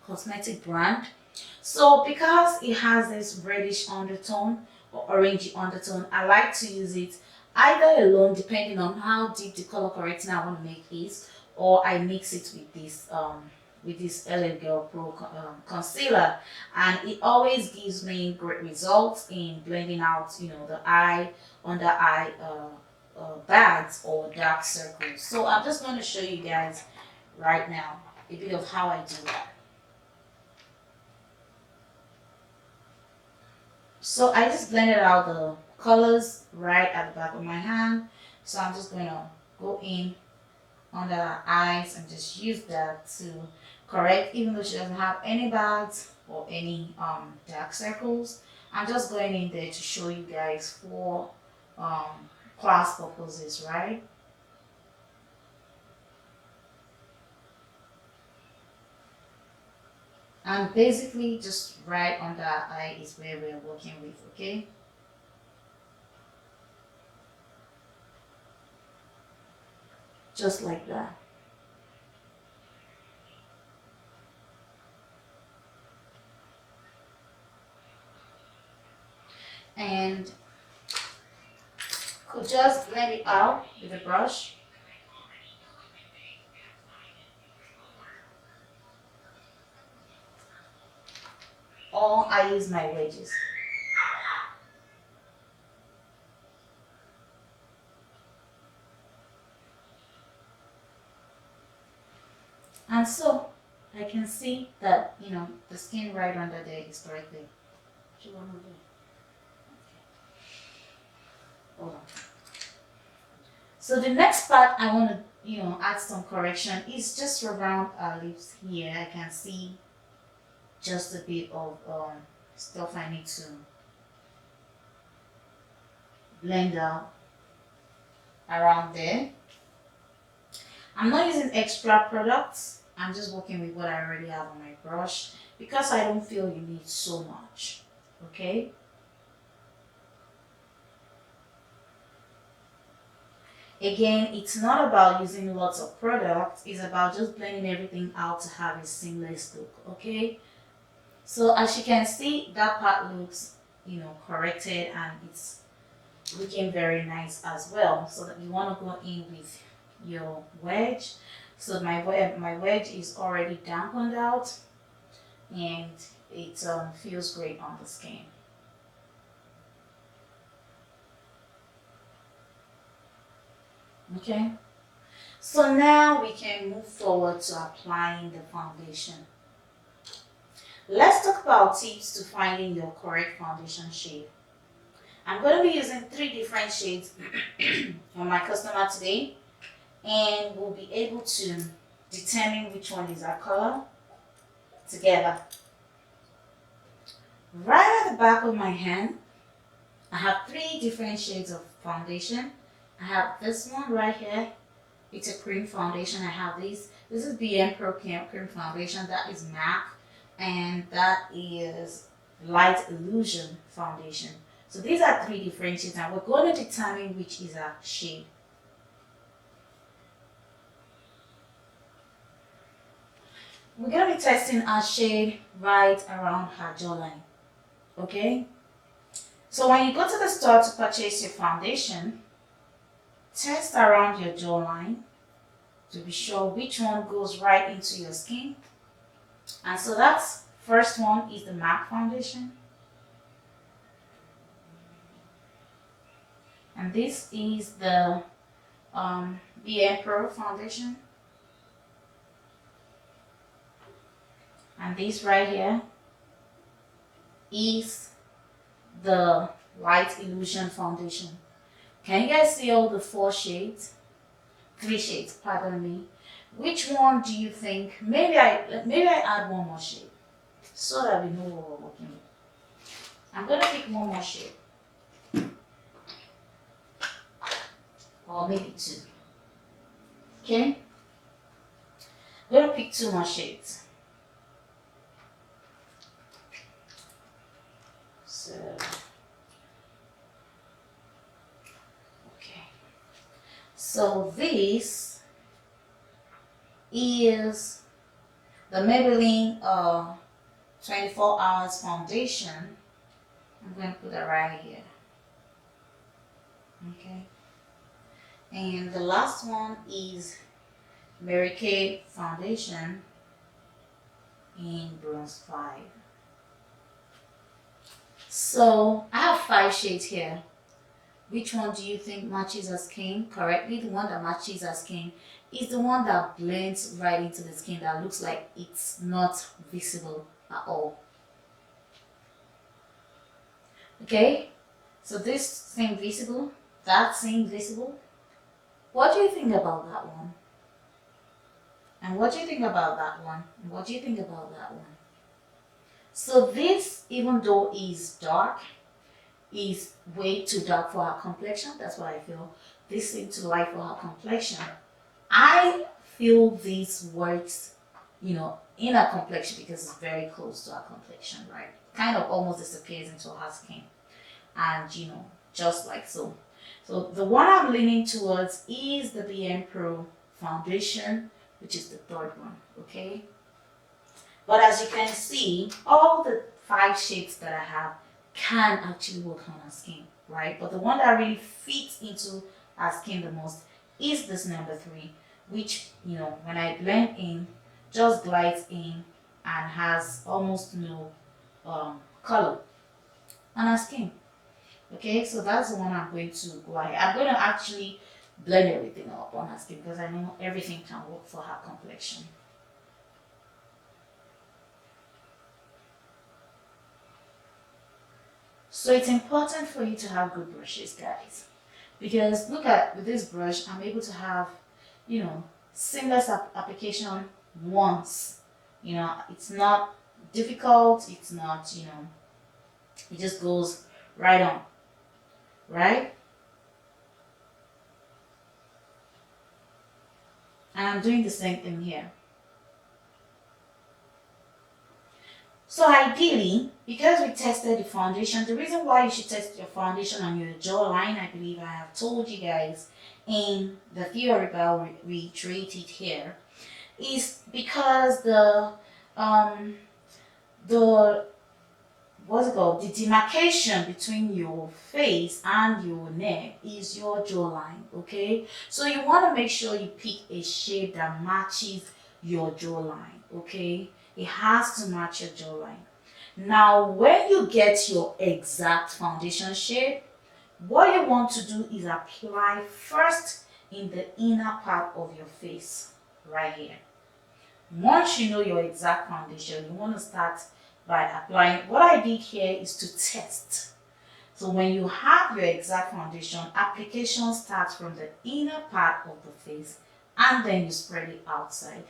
cosmetic brand. So because it has this reddish undertone or orangey undertone, I like to use it either alone, depending on how deep the color correcting I want to make is, or I mix it with this LA Girl Pro concealer, and it always gives me great results in blending out, the eye, under eye bags or dark circles. So I'm just going to show you guys right now a bit of how I do that. So I just blended out the colors right at the back of my hand. So I'm just going to go in under her eyes and just use that to correct, even though she doesn't have any bags or any dark circles. I'm just going in there to show you guys for class purposes, right? And basically just right under our eye is where we're working with, okay? Just like that. And could just blend it out with a brush. Or I use my wedges. And so I can see that, the skin right under there is correctly. Hold on. So the next part I want to, add some correction is just around our lips here. I can see just a bit of stuff I need to blend out around there. I'm not using extra products. I'm just working with what I already have on my brush because I don't feel you need so much. Okay? Again, it's not about using lots of products. It's about just blending everything out to have a seamless look. Okay? So as you can see, that part looks, corrected, and it's looking very nice as well. So that you want to go in with your wedge. So my wedge is already dampened out, and it feels great on the skin. Okay, so now we can move forward to applying the foundation. Let's talk about tips to finding your correct foundation shade. I'm going to be using 3 different shades on my customer today, and we'll be able to determine which one is our color together. Right at the back of my hand, I have 3 different shades of foundation. I have this one right here. It's a cream foundation. I have this. This is BM Pro Cream Foundation. That is MAC. And that is Light Illusion Foundation. So these are 3 different shades, and we're going to determine which is our shade. We're going to be testing our shade right around her jawline. Okay? So when you go to the store to purchase your foundation, test around your jawline to be sure which one goes right into your skin. And so that's first one is the MAC foundation. And this is the BM Pro foundation. And this right here is the Light Illusion foundation. Can you guys see all the 4 shades? 3 shades, pardon me. Which one do you think? Maybe I add one more shade so that we know what we're working with. I'm gonna pick one more shade, or maybe 2. Okay, I'm gonna pick 2 more shades. So, okay. So this is the Maybelline 24 Hours Foundation. I'm going to put it right here. Okay. And the last one is Mary Kay Foundation in Bronze 5. So I have 5 shades here. Which one do you think matches our skin correctly? The one that matches our skin is the one that blends right into the skin, that looks like it's not visible at all. Okay, so this seems visible, that seems visible. What do you think about that one? And what do you think about that one? And what do you think about that one? So this, even though is dark, is way too dark for her complexion. That's what I feel. This seems too light for her complexion. I feel this works, in her complexion because it's very close to her complexion, right? Kind of almost disappears into her skin. And, just like so. So the one I'm leaning towards is the BN Pro Foundation, which is the third one, okay? But as you can see, all the 5 shades that I have can actually work on our skin, right? But the one that really fits into our skin the most is this number 3, which, when I blend in, just glides in and has almost no color on our skin. Okay, so that's the one I'm going to go ahead. I'm going to actually blend everything up on her skin because I know everything can work for her complexion. So it's important for you to have good brushes, guys, because look at, with this brush, I'm able to have, seamless application once. It's not difficult. It's not, it just goes right on, right? And I'm doing the same thing here. So ideally, because we tested the foundation, the reason why you should test your foundation on your jawline, I believe I have told you guys in the theory, but I'll reiterate it here, is because the what's it called? The demarcation between your face and your neck is your jawline, okay? So you want to make sure you pick a shade that matches your jawline, okay? It has to match your jawline. Now, when you get your exact foundation shade, what you want to do is apply first in the inner part of your face, right here. Once you know your exact foundation, you want to start by applying. What I did here is to test. So when you have your exact foundation, application starts from the inner part of the face and then you spread it outside.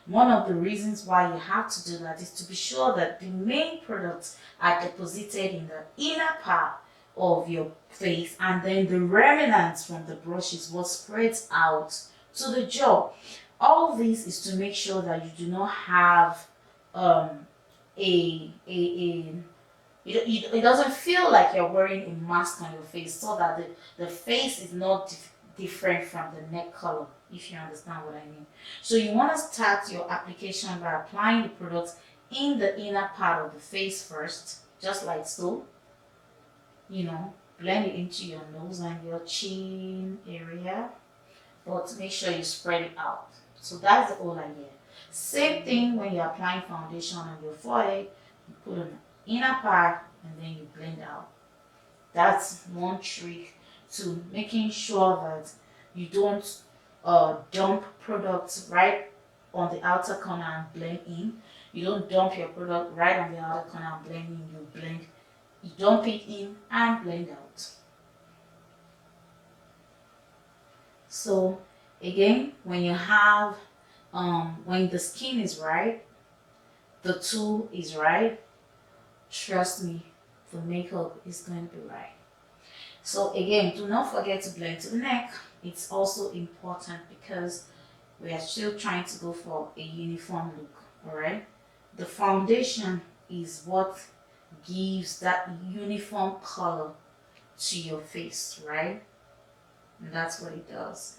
One of the reasons why you have to do that is to be sure that the main products are deposited in the inner part of your face, and then the remnants from the brush is what spreads out to the jaw. All this is to make sure that you do not have it doesn't feel like you're wearing a mask on your face, so that the face is not different from the neck color, if you understand what I mean. So you want to start your application by applying the products in the inner part of the face first, just like so. Blend it into your nose and your chin area, but make sure you spread it out. So that's the whole idea. Same thing when you're applying foundation on your forehead, you put on the inner part and then you blend out. That's one trick to making sure that you don't dump products right on the outer corner and blend in. You don't dump your product right on the outer corner and blend in. You dump it in and blend out. So again, when you have when the skin is right, the tool is right, trust me, the makeup is going to be right. So again, do not forget to blend to the neck. It's also important because we are still trying to go for a uniform look, alright? The foundation is what gives that uniform color to your face, right? And that's what it does.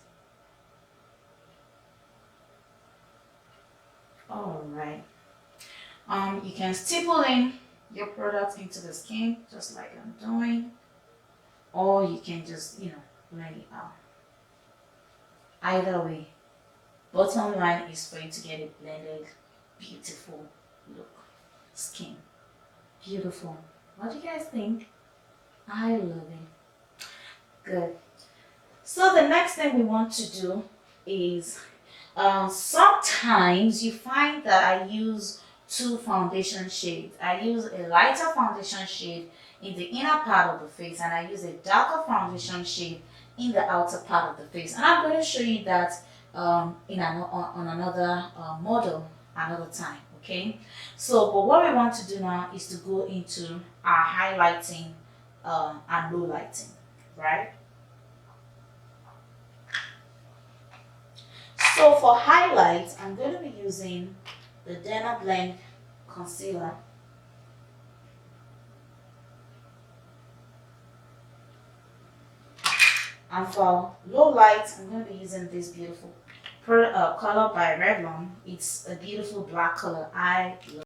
All right. You can stipple in your product into the skin just like I'm doing, or you can just, blend it out. Either way, bottom line is for you to get a blended, beautiful look. Skin. Beautiful. What do you guys think? I love it. Good. So the next thing we want to do is sometimes you find that I use two foundation shades. I use a lighter foundation shade in the inner part of the face, and I use a darker foundation shade in the outer part of the face. And I'm going to show you that on another model another time. Okay. So, but what we want to do now is to go into our highlighting and low lighting, right? So for highlights, I'm going to be using the Dermablend concealer. And for low light, I'm going to be using this beautiful color by Revlon. It's a beautiful black color. I love